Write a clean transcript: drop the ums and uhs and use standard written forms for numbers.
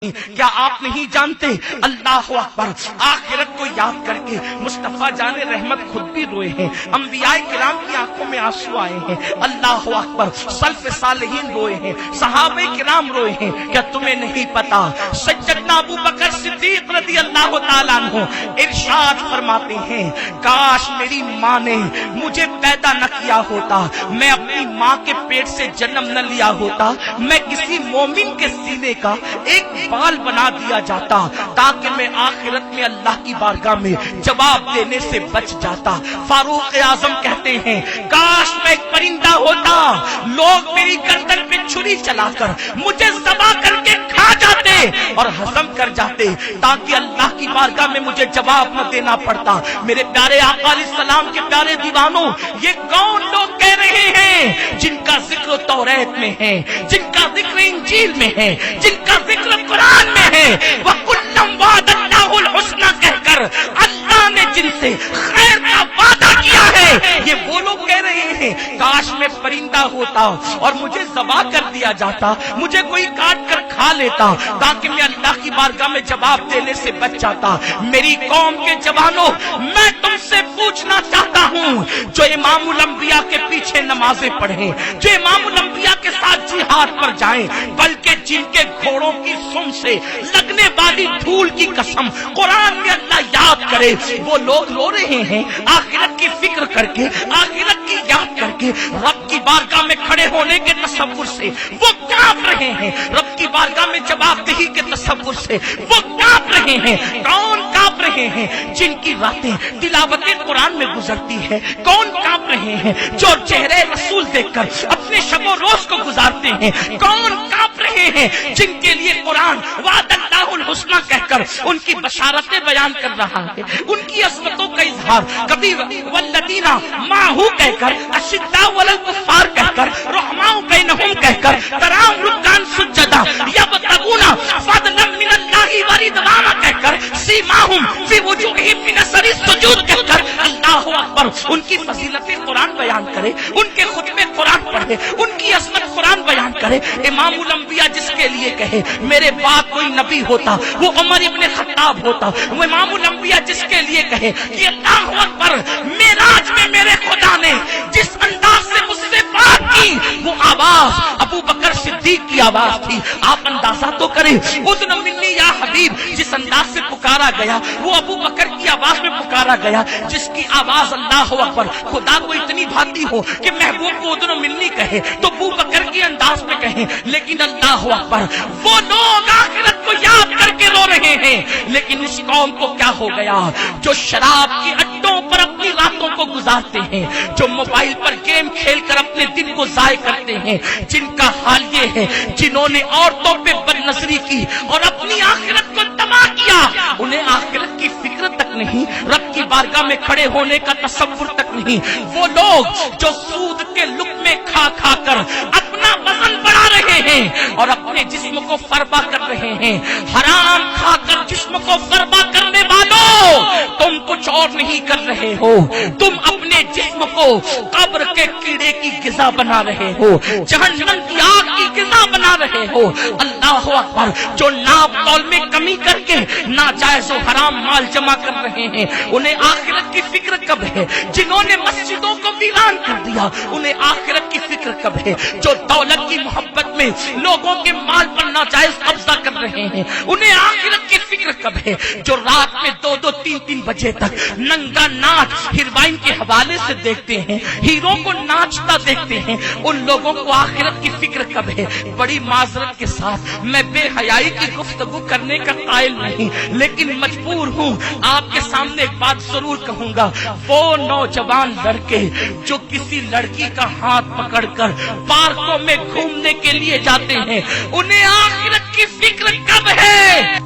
کیا آپ نہیں جانتے؟ اللہ اکبر، آخرت کو یاد کر کے مصطفیٰ جان رحمت خود بھی روئے ہیں، انبیاء کرام کی آنکھوں میں آنسو آئے ہیں، اللہ اکبر، سلف صالحین روئے ہیں، صحابہ کرام روئے ہیں۔ کیا تمہیں نہیں پتا سیدنا ابو بکر صدیق رضی اللہ تعالیٰ عنہ ارشاد فرماتے ہیں، کاش میری ماں نے مجھے پیدا نہ کیا ہوتا، میں اپنی ماں کے پیٹ سے جنم نہ لیا ہوتا، میں کسی مومن کے سینے کا ایک بال بنا دیا جاتا تاکہ میں آخرت میں اللہ کی بارگاہ میں جواب دینے سے بچ جاتا۔ فاروق اعظم کہتے ہیں، کاش میں ایک پرندہ ہوتا، لوگ میری گردن پہ چھری چلا کر مجھے ذبح کر کے کھا جاتے اور ہضم کر جاتے تاکہ اللہ کی بارگاہ میں مجھے جواب نہ دینا پڑتا۔ میرے پیارے آقا علیہ السلام کے پیارے دیوانوں، یہ کون لوگ کہہ رہے ہیں جن کا ذکر توریت میں ہے، جن کا ذکر انجیل میں ہے، جن کا ذکر قرآن میں ہے، وَكُلًّا وَعَدَ اللَّهُ الْحُسْنَى کہہ کر اللہ نے جن سے خیر کا وعدہ کیا ہے، یہ وہ لوگ کہہ رہے ہیں کاش میں پرندہ ہوتا اور مجھے ذبح کر دیا جاتا، مجھے کوئی کاٹ کر کھا لیتا تاکہ میں اللہ کی بارگاہ میں جواب دینے سے بچ جاتا۔ میری قوم کے جوانوں، میں تم سے پوچھنا چاہتا ہوں، جو امام الانبیاء کے پیچھے نمازیں پڑھیں، جو امام الانبیاء کے ساتھ جہاد پر جائیں، بلکہ جن کے گھوڑوں کی سم سے لگنے والی دھول کی قسم قرآن میں اللہ یاد کرے، وہ لوگ رو رہے ہیں آخرت کی فکر کر کے، آخرت کی یاد کر کے، رب کی بارگاہ میں کھڑے ہونے کے تصور سے وہ کانپ رہے ہیں، رب کی بارگاہ میں جواب دہی کے تصور سے وہ کانپ رہے ہیں۔ کون کانپ رہے ہیں؟ جن کی راتیں تلاوت قرآن میں گزرتی ہے۔ کون کانپ رہے ہیں؟ جو چہرے رسول دیکھ کر اپنے شب و روز کو گزارتے ہیں۔ کون کانپ رہے ہیں؟ جن کے لیے قرآن وعد اللہ الحسنى کہہ کر ان کی بشارتیں بیان کر رہا ہے، ان کی عظمتوں کا اظہار، کبھی والذین معہ کہہ کر، اشداء علی الکفار کہہ کر، رحماء بینہم کہہ کر، تراہم رکعا سجدا یبتغون فضلا من اللہ ورضوانا کہہ کر، سیماہم فی وجوہہم من اثر السجود کہہ کر، اللہ اکبر، ان کی فضیلت قرآن بیان کرے، ان کے خطبے قرآن پڑھے، ان کی عظمت قرآن بیان کرے۔ امام الانبیاء جس کے لیے کہے میرے بعد کوئی نبی ہوتا وہ عمر ابن خطاب ہوتا، وہ امام الانبیاء جس کے لیے کہے کہ اللہ اکبر، معراج میں میرے خدا نے جس انداز سے مجھ سے بات کی وہ آواز ابو بکر صدیق کی آواز تھی۔ آپ اندازہ تو کریں، اذن منی یا حبیب جس انداز سے پکارا گیا وہ ابو بکر کی آواز میں پکارا گیا، جس کی آواز اللہ اکبر خدا کو اتنی بھاتی ہو کہ محبوب کو اذن منی کہے تو ابو بکر کی انداز میں کہیں، لیکن اللہ اکبر وہ لوگ آخرت کو یاد کر کے رو رہے ہیں۔ لیکن اس قوم کو کیا ہو گیا جو شراب کی اڈوں پر اپنی راتوں کو گزارتے ہیں، جو موبائل پر گیم کھیل کر اپنے دن کو ضائع کرتے ہیں، جن کا حال یہ ہے جنہوں نے عورتوں پہ بد نظری کی اور اپنی آخرت کو تباہ کیا، انہیں آخرت کی فکر تک نہیں، رب کی بارگاہ میں کھڑے ہونے کا تصور تک نہیں۔ وہ لوگ جو سود کے لقمے کھا کھا کر اپنا وزن بڑھا رہے ہیں اور اپنے جسم کو فربا کر رہے ہیں، حرام کھا کر جسم کو فربا کرنے والوں، تم کچھ اور نہیں کر رہے ہو، تم اپنے جسم کو قبر کے کیڑے کی غذا بنا رہے ہو، جہنم کی آگ کی غذا بنا رہے ہو۔ اللہ اکبر، جو ناپ تول میں کمی کر کے ناجائز و حرام مال جمع کر رہے ہیں، انہیں آخرت کی فکر کب ہے؟ جنہوں نے مسجدوں کو ویران کر دیا انہیں آخرت کی فکر کب ہے؟ جو دولت کی محبت میں لوگوں کے مال پر ناجائز قبضہ کر رہے ہیں انہیں آخرت کی فکر کب ہے؟ جو رات میں 2-2 3-3 بجے تک ننگا ناچ ہیروائن کے حوالے سے دیکھتے ہیں، ہیروں کو ناچتا دیکھتے ہیں، ان لوگوں کو آخرت کی فکر کب ہے؟ بڑی معذرت کے ساتھ میں بے حیائی کی گفتگو کرنے کا قائل نہیں، لیکن مجبور ہوں آپ کے سامنے ایک بات ضرور کہوں گا۔ وہ نوجوان لڑکے جو کسی لڑکی کا ہاتھ پکڑ کر پارکوں میں گھومنے کے لیے جاتے ہیں، انہیں آخرت کی فکر کب ہے؟